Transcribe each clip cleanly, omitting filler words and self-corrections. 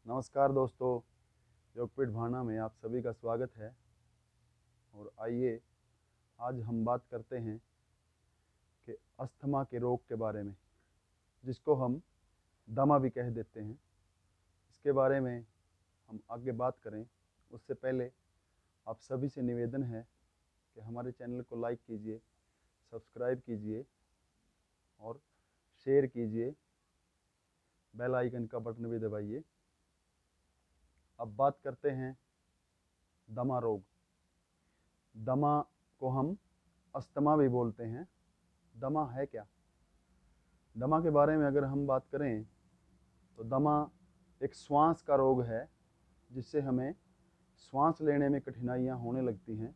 नमस्कार दोस्तों, योगपीठ भाना में आप सभी का स्वागत है। और आइए आज हम बात करते हैं कि अस्थमा के रोग के बारे में, जिसको हम दमा भी कह देते हैं। इसके बारे में हम आगे बात करें उससे पहले आप सभी से निवेदन है कि हमारे चैनल को लाइक कीजिए, सब्सक्राइब कीजिए और शेयर कीजिए, बेल आइकन का बटन भी दबाइए। अब बात करते हैं दमा रोग। दमा को हम अस्थमा भी बोलते हैं। दमा है क्या? दमा के बारे में अगर हम बात करें तो दमा एक श्वास का रोग है, जिससे हमें श्वास लेने में कठिनाइयाँ होने लगती हैं।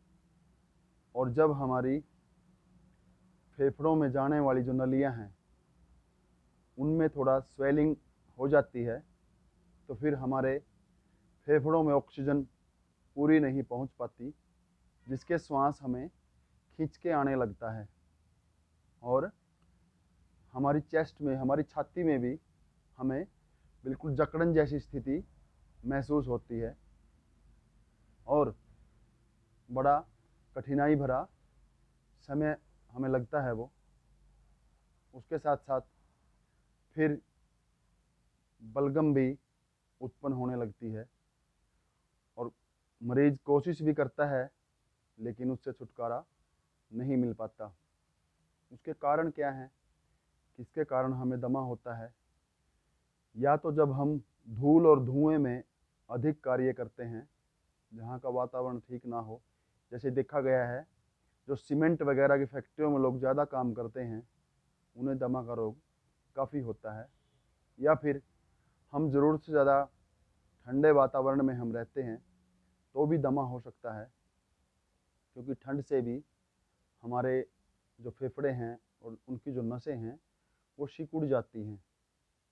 और जब हमारी फेफड़ों में जाने वाली जो नलियाँ हैं उनमें थोड़ा स्वेलिंग हो जाती है, तो फिर हमारे फेफड़ों में ऑक्सीजन पूरी नहीं पहुंच पाती, जिसके श्वास हमें खींच के आने लगता है। और हमारी चेस्ट में, हमारी छाती में भी हमें बिल्कुल जकड़न जैसी स्थिति महसूस होती है और बड़ा कठिनाई भरा समय हमें लगता है वो। उसके साथ साथ फिर बलगम भी उत्पन्न होने लगती है और मरीज कोशिश भी करता है, लेकिन उससे छुटकारा नहीं मिल पाता। उसके कारण क्या हैं? किसके कारण हमें दमा होता है? या तो जब हम धूल और धुएं में अधिक कार्य करते हैं, जहाँ का वातावरण ठीक ना हो, जैसे देखा गया है जो सीमेंट वगैरह की फैक्ट्रियों में लोग ज़्यादा काम करते हैं, उन्हें दमा का रोग काफ़ी होता है। या फिर हम ज़रूरत से ज़्यादा ठंडे वातावरण में हम रहते हैं तो भी दमा हो सकता है, क्योंकि ठंड से भी हमारे जो फेफड़े हैं और उनकी जो नसें हैं वो सिकुड़ जाती हैं,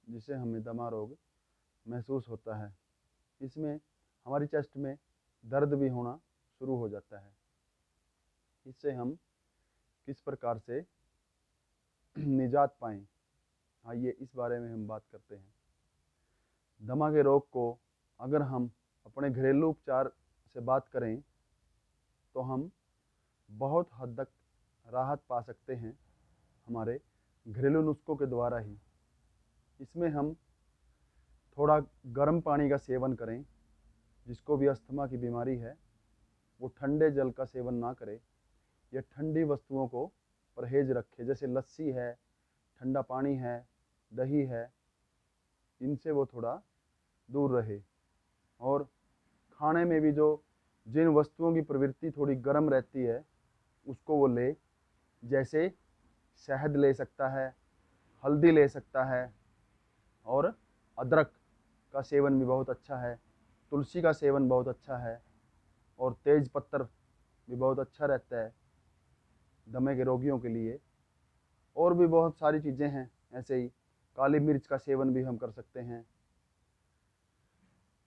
जिससे हमें दमा रोग महसूस होता है। इसमें हमारी चेस्ट में दर्द भी होना शुरू हो जाता है। इससे हम किस प्रकार से निजात पाएँ, आइए इस बारे में हम बात करते हैं। दमा के रोग को अगर हम अपने घरेलू उपचार से बात करें तो हम बहुत हद तक राहत पा सकते हैं हमारे घरेलू नुस्खों के द्वारा ही। इसमें हम थोड़ा गर्म पानी का सेवन करें। जिसको भी अस्थमा की बीमारी है वो ठंडे जल का सेवन ना करे या ठंडी वस्तुओं को परहेज रखे, जैसे लस्सी है, ठंडा पानी है, दही है, इनसे वो थोड़ा दूर रहे। और खाने में भी जो जिन वस्तुओं की प्रवृत्ति थोड़ी गर्म रहती है उसको वो ले, जैसे शहद ले सकता है, हल्दी ले सकता है, और अदरक का सेवन भी बहुत अच्छा है, तुलसी का सेवन बहुत अच्छा है, और तेज पत्तर भी बहुत अच्छा रहता है दमे के रोगियों के लिए। और भी बहुत सारी चीज़ें हैं ऐसे ही। काली मिर्च का सेवन भी हम कर सकते हैं।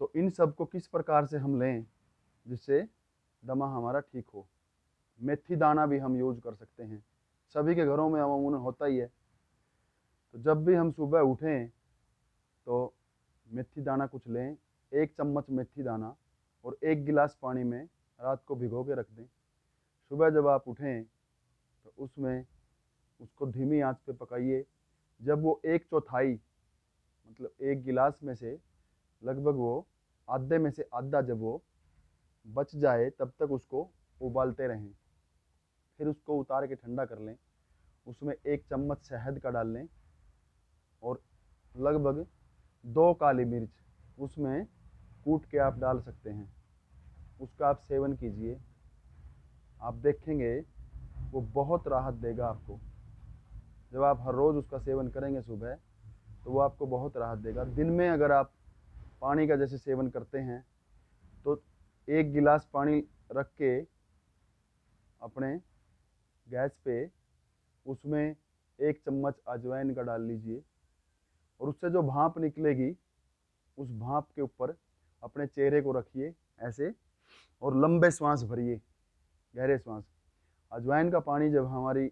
तो इन सब को किस प्रकार से हम लें जिससे दमा हमारा ठीक हो? मेथी दाना भी हम यूज कर सकते हैं, सभी के घरों में अमूमन होता ही है। तो जब भी हम सुबह उठें तो मेथी दाना कुछ लें, 1 चम्मच मेथी दाना और 1 गिलास पानी में रात को भिगो के रख दें। सुबह जब आप उठें तो उसमें उसको धीमी आंच पे पकाइए। जब वो 1/4 मतलब 1 गिलास में से लगभग वो आधे में से आधा जब वो बच जाए तब तक उसको उबालते रहें। फिर उसको उतार के ठंडा कर लें। उसमें 1 चम्मच शहद का डाल लें और लगभग 2 काली मिर्च उसमें कूट के आप डाल सकते हैं। उसका आप सेवन कीजिए, आप देखेंगे वो बहुत राहत देगा आपको। जब आप हर रोज़ उसका सेवन करेंगे सुबह, तो वो आपको बहुत राहत देगा। दिन में अगर आप पानी का जैसे सेवन करते हैं तो 1 गिलास पानी रख के अपने गैस पे उसमें 1 चम्मच अजवाइन का डाल लीजिए, और उससे जो भाप निकलेगी उस भाप के ऊपर अपने चेहरे को रखिए ऐसे, और लंबे सांस भरिए, गहरे सांस। अजवाइन का पानी जब हमारी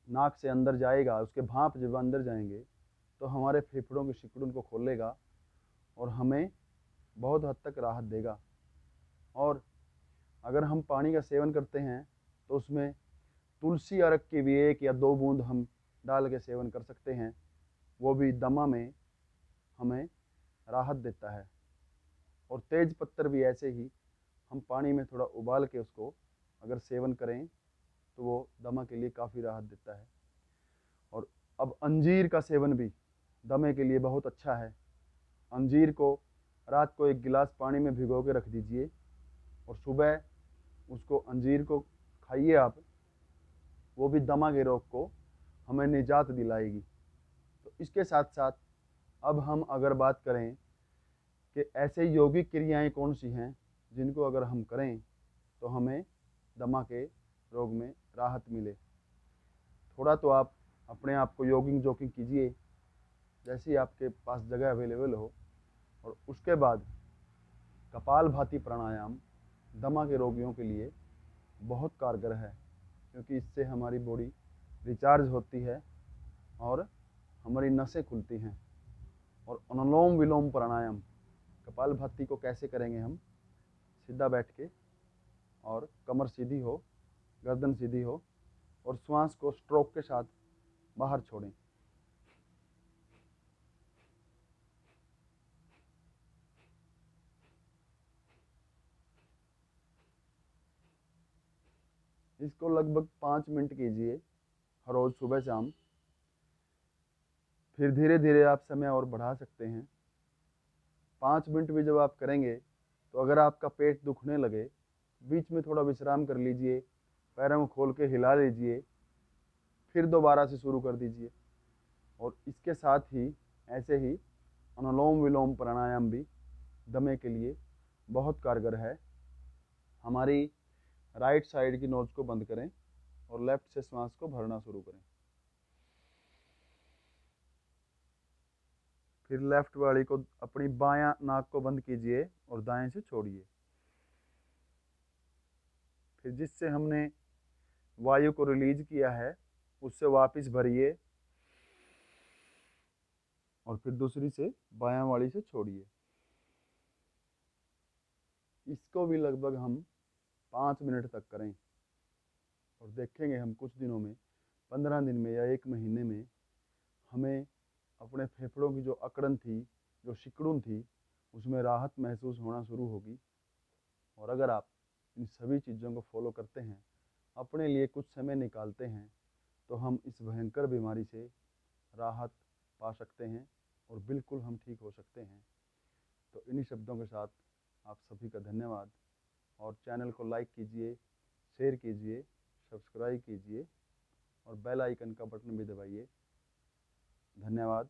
नाक से अंदर जाएगा, उसके भाप जब अंदर जाएंगे तो हमारे फेफड़ों के सिकुड़न को खोलेगा और हमें बहुत हद तक राहत देगा। और अगर हम पानी का सेवन करते हैं तो उसमें तुलसी अरक की भी 1 या 2 बूंद हम डाल के सेवन कर सकते हैं, वो भी दमा में हमें राहत देता है। और तेज पत्तर भी ऐसे ही हम पानी में थोड़ा उबाल के उसको अगर सेवन करें तो वो दमा के लिए काफ़ी राहत देता है। और अब अंजीर का सेवन भी दमे के लिए बहुत अच्छा है। अंजीर को रात को 1 गिलास पानी में भिगो के रख दीजिए और सुबह उसको अंजीर को खाइए आप, वो भी दमा के रोग को हमें निजात दिलाएगी। तो इसके साथ साथ अब हम अगर बात करें कि ऐसे यौगिक क्रियाएं कौन सी हैं जिनको अगर हम करें तो हमें दमा के रोग में राहत मिले। थोड़ा तो आप अपने आप को योगिंग जोगिंग कीजिए जैसे ही आपके पास जगह अवेलेबल हो। और उसके बाद कपालभाति प्राणायाम दमा के रोगियों के लिए बहुत कारगर है, क्योंकि इससे हमारी बॉडी रिचार्ज होती है और हमारी नसें खुलती हैं। और अनुलोम विलोम प्राणायाम कपालभाति को कैसे करेंगे हम, सीधा बैठ के और कमर सीधी हो, गर्दन सीधी हो और श्वास को स्ट्रोक के साथ बाहर छोड़ें। इसको लगभग 5 मिनट कीजिए हर रोज़ सुबह शाम। फिर धीरे धीरे आप समय और बढ़ा सकते हैं। 5 मिनट भी जब आप करेंगे तो अगर आपका पेट दुखने लगे, बीच में थोड़ा विश्राम कर लीजिए, पैरों को खोल के हिला लीजिए, फिर दोबारा से शुरू कर दीजिए। और इसके साथ ही ऐसे ही अनुलोम विलोम प्राणायाम भी दमे के लिए बहुत कारगर है। हमारी राइट साइड की नोज को बंद करें और लेफ्ट से श्वास को भरना शुरू करें। फिर लेफ्ट वाली को अपनी बायां नाक को बंद कीजिए और दाएं से छोड़िए। फिर जिससे हमने वायु को रिलीज किया है उससे वापस भरिए और फिर दूसरी से बायां वाली से छोड़िए। इसको भी लगभग हम 5 मिनट तक करें और देखेंगे हम कुछ दिनों में, 15 दिन में या 1 महीने में हमें अपने फेफड़ों की जो अकड़न थी, जो सिकुड़न थी, उसमें राहत महसूस होना शुरू होगी। और अगर आप इन सभी चीज़ों को फॉलो करते हैं, अपने लिए कुछ समय निकालते हैं, तो हम इस भयंकर बीमारी से राहत पा सकते हैं और बिल्कुल हम ठीक हो सकते हैं। तो इन्हीं शब्दों के साथ आप सभी का धन्यवाद। और चैनल को लाइक कीजिए, शेयर कीजिए, सब्सक्राइब कीजिए और बेल आइकन का बटन भी दबाइए। धन्यवाद।